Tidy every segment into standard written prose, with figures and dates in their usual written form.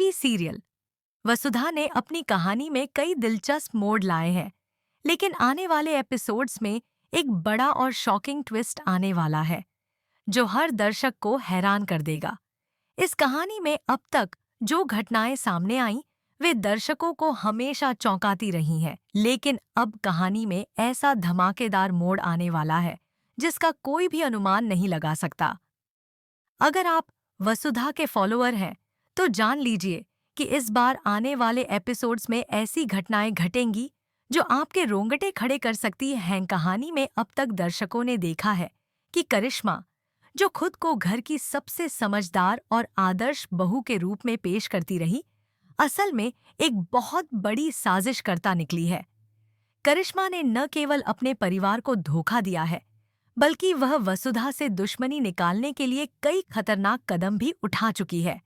TV serial वसुधा ने अपनी कहानी में कई दिलचस्प मोड़ लाए हैं, लेकिन आने वाले एपिसोड्स में एक बड़ा और शॉकिंग ट्विस्ट आने वाला है जो हर दर्शक को हैरान कर देगा। इस कहानी में अब तक जो घटनाएं सामने आईं, वे दर्शकों को हमेशा चौंकाती रही हैं, लेकिन अब कहानी में ऐसा धमाकेदार मोड़ आने वाला है जिसका कोई भी अनुमान नहीं लगा सकता। अगर आप वसुधा के फॉलोअर हैं, तो जान लीजिए कि इस बार आने वाले एपिसोड्स में ऐसी घटनाएं घटेंगी जो आपके रोंगटे खड़े कर सकती हैं। कहानी में अब तक दर्शकों ने देखा है कि करिश्मा, जो खुद को घर की सबसे समझदार और आदर्श बहू के रूप में पेश करती रही, असल में एक बहुत बड़ी साजिशकर्ता निकली है। करिश्मा ने न केवल अपने परिवार को धोखा दिया है, बल्कि वह वसुधा से दुश्मनी निकालने के लिए कई खतरनाक कदम भी उठा चुकी है।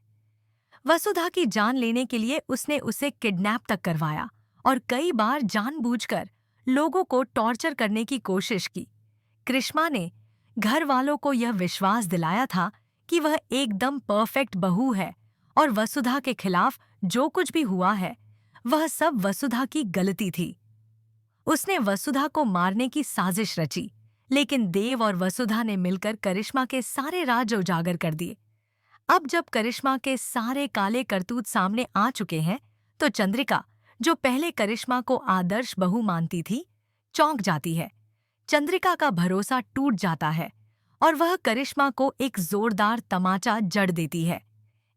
वसुधा की जान लेने के लिए उसने उसे किडनैप तक करवाया और कई बार जानबूझकर लोगों को टॉर्चर करने की कोशिश की। करिश्मा ने घर वालों को यह विश्वास दिलाया था कि वह एकदम परफेक्ट बहू है और वसुधा के खिलाफ जो कुछ भी हुआ है, वह सब वसुधा की गलती थी। उसने वसुधा को मारने की साजिश रची, लेकिन देव और वसुधा ने मिलकर करिश्मा के सारे राज उजागर कर दिए। अब जब करिश्मा के सारे काले करतूत सामने आ चुके हैं, तो चंद्रिका, जो पहले करिश्मा को आदर्श बहू मानती थी, चौंक जाती है। चंद्रिका का भरोसा टूट जाता है और वह करिश्मा को एक जोरदार तमाचा जड़ देती है।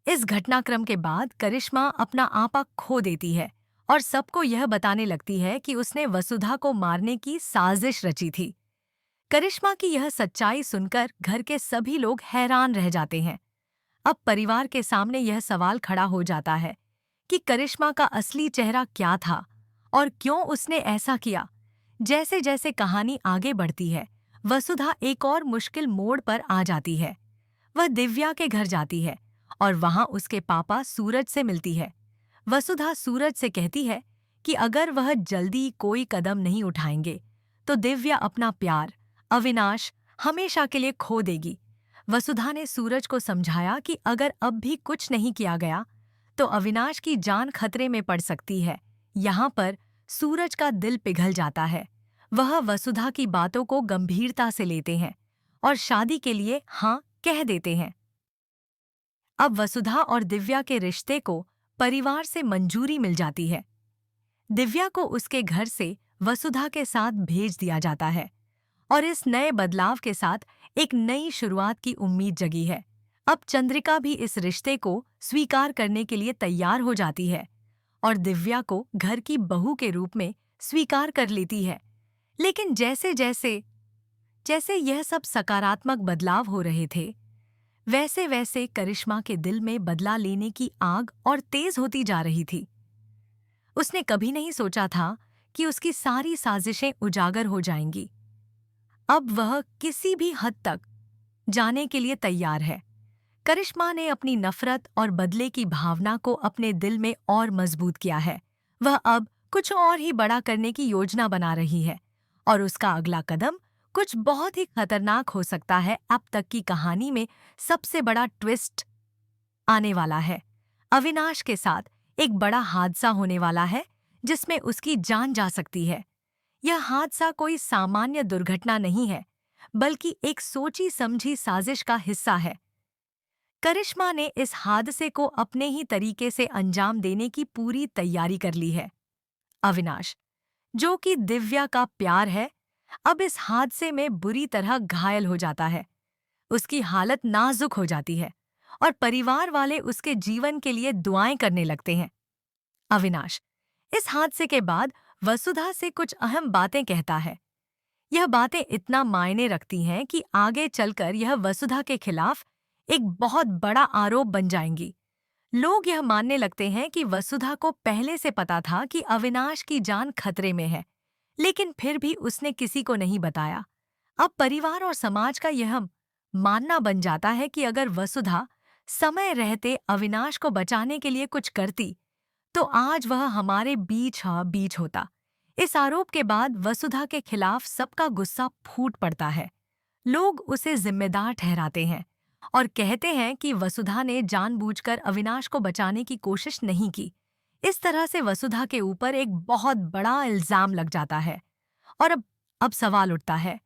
इस घटनाक्रम के बाद करिश्मा अपना आपा खो देती है और सबको यह बताने लगती है कि उसने वसुधा को मारने की साजिश रची थी। करिश्मा की यह सच्चाई सुनकर घर के सभी लोग हैरान रह जाते हैं। अब परिवार के सामने यह सवाल खड़ा हो जाता है कि करिश्मा का असली चेहरा क्या था और क्यों उसने ऐसा किया। जैसे जैसे कहानी आगे बढ़ती है, वसुधा एक और मुश्किल मोड़ पर आ जाती है। वह दिव्या के घर जाती है और वहां उसके पापा सूरज से मिलती है। वसुधा सूरज से कहती है कि अगर वह जल्दी कोई कदम नहीं उठाएंगे, तो दिव्या अपना प्यार अविनाश हमेशा के लिए खो देगी। वसुधा ने सूरज को समझाया कि अगर अब भी कुछ नहीं किया गया, तो अविनाश की जान खतरे में पड़ सकती है। यहाँ पर सूरज का दिल पिघल जाता है। वह वसुधा की बातों को गंभीरता से लेते हैं और शादी के लिए हाँ कह देते हैं। अब वसुधा और दिव्या के रिश्ते को परिवार से मंजूरी मिल जाती है। दिव्या को उसके घर से वसुधा के साथ भेज दिया जाता है और इस नए बदलाव के साथ एक नई शुरुआत की उम्मीद जगी है। अब चंद्रिका भी इस रिश्ते को स्वीकार करने के लिए तैयार हो जाती है और दिव्या को घर की बहू के रूप में स्वीकार कर लेती है। लेकिन जैसे जैसे जैसे यह सब सकारात्मक बदलाव हो रहे थे, वैसे वैसे करिश्मा के दिल में बदला लेने की आग और तेज होती जा रही थी। उसने कभी नहीं सोचा था कि उसकी सारी साजिशें उजागर हो जाएंगी। अब वह किसी भी हद तक जाने के लिए तैयार है। करिश्मा ने अपनी नफरत और बदले की भावना को अपने दिल में और मजबूत किया है। वह अब कुछ और ही बड़ा करने की योजना बना रही है और उसका अगला कदम कुछ बहुत ही खतरनाक हो सकता है। अब तक की कहानी में सबसे बड़ा ट्विस्ट आने वाला है। अविनाश के साथ एक बड़ा हादसा होने वाला है जिसमें उसकी जान जा सकती है। यह हादसा कोई सामान्य दुर्घटना नहीं है, बल्कि एक सोची समझी साजिश का हिस्सा है। करिश्मा ने इस हादसे को अपने ही तरीके से अंजाम देने की पूरी तैयारी कर ली है। अविनाश, जो कि दिव्या का प्यार है, अब इस हादसे में बुरी तरह घायल हो जाता है। उसकी हालत नाजुक हो जाती है और परिवार वाले उसके जीवन के लिए दुआएं करने लगते हैं। अविनाश इस हादसे के बाद वसुधा से कुछ अहम बातें कहता है। यह बातें इतना मायने रखती हैं कि आगे चलकर यह वसुधा के खिलाफ एक बहुत बड़ा आरोप बन जाएंगी। लोग यह मानने लगते हैं कि वसुधा को पहले से पता था कि अविनाश की जान खतरे में है, लेकिन फिर भी उसने किसी को नहीं बताया। अब परिवार और समाज का यह मानना बन जाता है कि अगर वसुधा समय रहते अविनाश को बचाने के लिए कुछ करती, तो आज वह हमारे बीच होता। इस आरोप के बाद वसुधा के खिलाफ सबका गुस्सा फूट पड़ता है। लोग उसे जिम्मेदार ठहराते हैं और कहते हैं कि वसुधा ने जानबूझकर अविनाश को बचाने की कोशिश नहीं की। इस तरह से वसुधा के ऊपर एक बहुत बड़ा इल्जाम लग जाता है। और अब सवाल उठता है,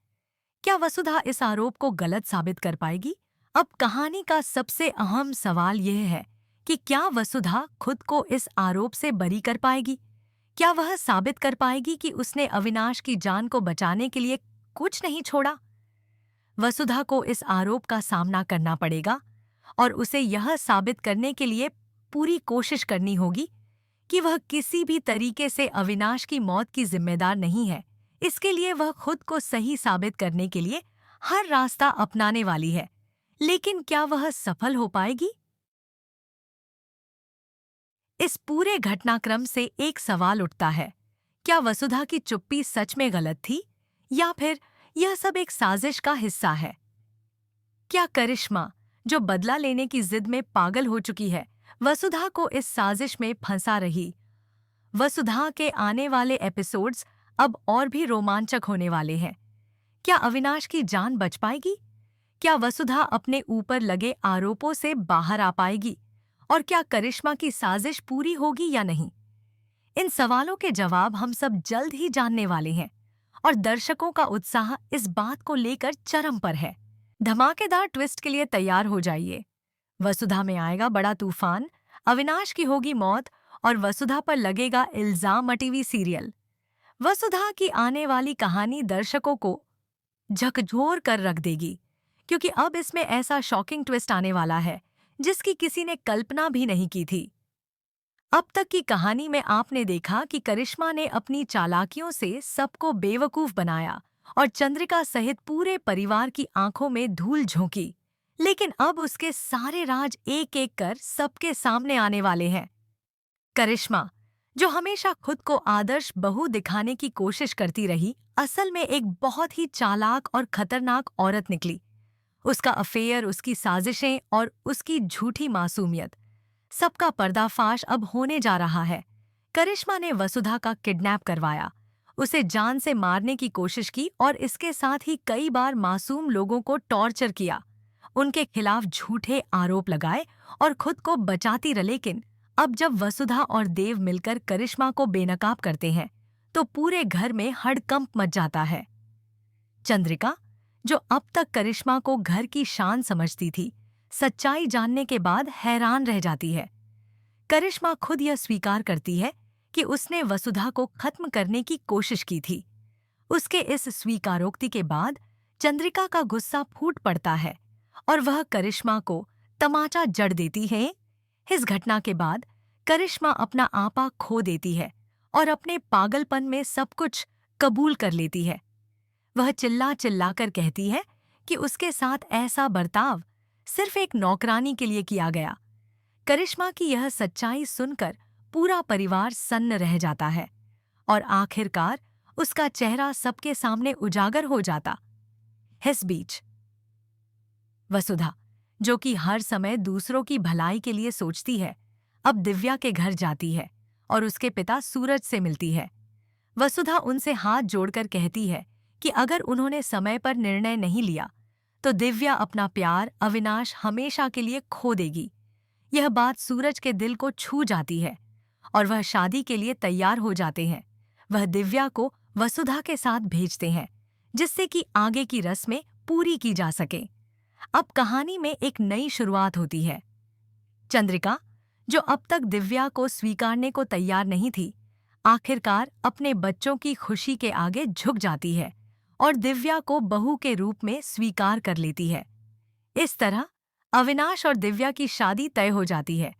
क्या वसुधा इस आरोप को गलत साबित कर पाएगी? अब कहानी का सबसे अहम सवाल यह है कि क्या वसुधा खुद को इस आरोप से बरी कर पाएगी? क्या वह साबित कर पाएगी कि उसने अविनाश की जान को बचाने के लिए कुछ नहीं छोड़ा? वसुधा को इस आरोप का सामना करना पड़ेगा और उसे यह साबित करने के लिए पूरी कोशिश करनी होगी कि वह किसी भी तरीके से अविनाश की मौत की जिम्मेदार नहीं है। इसके लिए वह खुद को सही साबित करने के लिए हर रास्ता अपनाने वाली है। लेकिन क्या वह सफल हो पाएगी? इस पूरे घटनाक्रम से एक सवाल उठता है, क्या वसुधा की चुप्पी सच में गलत थी या फिर यह सब एक साजिश का हिस्सा है? क्या करिश्मा, जो बदला लेने की जिद में पागल हो चुकी है, वसुधा को इस साजिश में फंसा रही? वसुधा के आने वाले एपिसोड्स अब और भी रोमांचक होने वाले हैं। क्या अविनाश की जान बच पाएगी? क्या वसुधा अपने ऊपर लगे आरोपों से बाहर आ पाएगी? और क्या करिश्मा की साजिश पूरी होगी या नहीं? इन सवालों के जवाब हम सब जल्द ही जानने वाले हैं और दर्शकों का उत्साह इस बात को लेकर चरम पर है। धमाकेदार ट्विस्ट के लिए तैयार हो जाइए। वसुधा में आएगा बड़ा तूफान, अविनाश की होगी मौत और वसुधा पर लगेगा इल्जाम। टीवी सीरियल वसुधा की आने वाली कहानी दर्शकों को झकझोर कर रख देगी, क्योंकि अब इसमें ऐसा शॉकिंग ट्विस्ट आने वाला है जिसकी किसी ने कल्पना भी नहीं की थी। अब तक की कहानी में आपने देखा कि करिश्मा ने अपनी चालाकियों से सबको बेवकूफ बनाया और चंद्रिका सहित पूरे परिवार की आंखों में धूल झोंकी। लेकिन अब उसके सारे राज एक एक कर सबके सामने आने वाले हैं। करिश्मा, जो हमेशा खुद को आदर्श बहू दिखाने की कोशिश करती रही, असल में एक बहुत ही चालाक और खतरनाक औरत निकली। उसका अफेयर, उसकी साजिशें और उसकी झूठी मासूमियत, सबका पर्दाफाश अब होने जा रहा है। करिश्मा ने वसुधा का किडनैप करवाया, उसे जान से मारने की कोशिश की और इसके साथ ही कई बार मासूम लोगों को टॉर्चर किया, उनके खिलाफ झूठे आरोप लगाए और खुद को बचाती रही। लेकिन अब जब वसुधा और देव मिलकर करिश्मा को बेनकाब करते हैं तो पूरे घर में हड़कंप मच जाता है। चंद्रिका, जो अब तक करिश्मा को घर की शान समझती थी, सच्चाई जानने के बाद हैरान रह जाती है। करिश्मा खुद यह स्वीकार करती है कि उसने वसुधा को खत्म करने की कोशिश की थी। उसके इस स्वीकारोक्ति के बाद चंद्रिका का गुस्सा फूट पड़ता है और वह करिश्मा को तमाचा जड़ देती है। इस घटना के बाद करिश्मा अपना आपा खो देती है और अपने पागलपन में सब कुछ कबूल कर लेती है। वह चिल्ला चिल्लाकर कहती है कि उसके साथ ऐसा बर्ताव सिर्फ एक नौकरानी के लिए किया गया। करिश्मा की यह सच्चाई सुनकर पूरा परिवार सन्न रह जाता है और आखिरकार उसका चेहरा सबके सामने उजागर हो जाता। इस बीच वसुधा, जो कि हर समय दूसरों की भलाई के लिए सोचती है, अब दिव्या के घर जाती है और उसके पिता सूरज से मिलती है। वसुधा उनसे हाथ जोड़कर कहती है कि अगर उन्होंने समय पर निर्णय नहीं लिया तो दिव्या अपना प्यार अविनाश हमेशा के लिए खो देगी। यह बात सूरज के दिल को छू जाती है और वह शादी के लिए तैयार हो जाते हैं। वह दिव्या को वसुधा के साथ भेजते हैं जिससे कि आगे की रस्में पूरी की जा सके। अब कहानी में एक नई शुरुआत होती है। चंद्रिका, जो अब तक दिव्या को स्वीकारने को तैयार नहीं थी, आखिरकार अपने बच्चों की खुशी के आगे झुक जाती है और दिव्या को बहू के रूप में स्वीकार कर लेती है। इस तरह अविनाश और दिव्या की शादी तय हो जाती है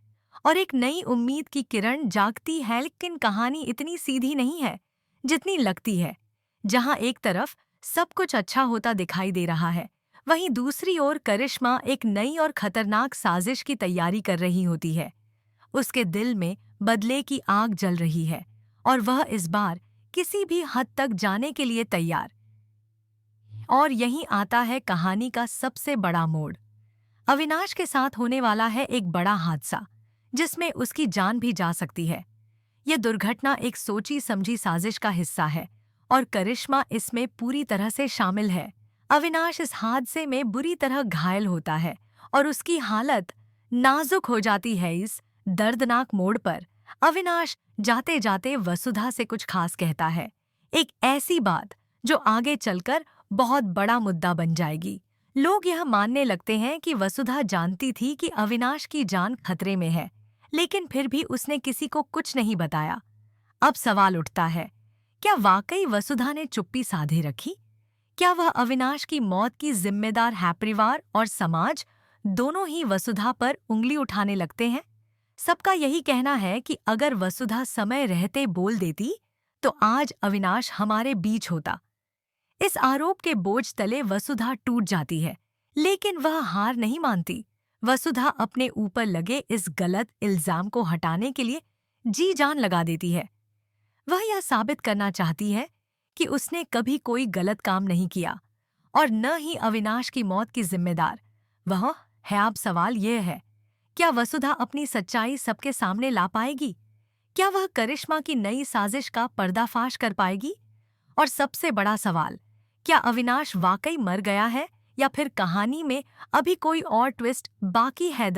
और एक नई उम्मीद की किरण जागती है। लेकिन कहानी इतनी सीधी नहीं है जितनी लगती है। जहां एक तरफ सब कुछ अच्छा होता दिखाई दे रहा है, वहीं दूसरी ओर करिश्मा एक नई और खतरनाक साजिश की तैयारी कर रही होती है। उसके दिल में बदले की आग जल रही है और वह इस बार किसी भी हद तक जाने के लिए तैयार। और यहीं आता है कहानी का सबसे बड़ा मोड़। अविनाश के साथ होने वाला है एक बड़ा हादसा जिसमें उसकी जान भी जा सकती है। यह दुर्घटना एक सोची समझी साजिश का हिस्सा है और करिश्मा इसमें पूरी तरह से शामिल है। अविनाश इस हादसे में बुरी तरह घायल होता है और उसकी हालत नाजुक हो जाती है। इस दर्दनाक मोड़ पर अविनाश जाते जाते वसुधा से कुछ खास कहता है, एक ऐसी बात जो आगे चलकर बहुत बड़ा मुद्दा बन जाएगी। लोग यह मानने लगते हैं कि वसुधा जानती थी कि अविनाश की जान खतरे में है, लेकिन फिर भी उसने किसी को कुछ नहीं बताया। अब सवाल उठता है, क्या वाकई वसुधा ने चुप्पी साधे रखी? क्या वह अविनाश की मौत की जिम्मेदार है? परिवार और समाज दोनों ही वसुधा पर उंगली उठाने लगते हैं। सबका यही कहना है कि अगर वसुधा समय रहते बोल देती, तो आज अविनाश हमारे बीच होता। इस आरोप के बोझ तले वसुधा टूट जाती है, लेकिन वह हार नहीं मानती। वसुधा अपने ऊपर लगे इस गलत इल्जाम को हटाने के लिए जी जान लगा देती है। वह यह साबित करना चाहती है कि उसने कभी कोई गलत काम नहीं किया और न ही अविनाश की मौत की जिम्मेदार वह है। अब सवाल यह है, क्या वसुधा अपनी सच्चाई सबके सामने ला पाएगी? क्या वह करिश्मा की नई साजिश का पर्दाफाश कर पाएगी? और सबसे बड़ा सवाल, क्या अविनाश वाकई मर गया है या फिर कहानी में अभी कोई और ट्विस्ट बाकी है?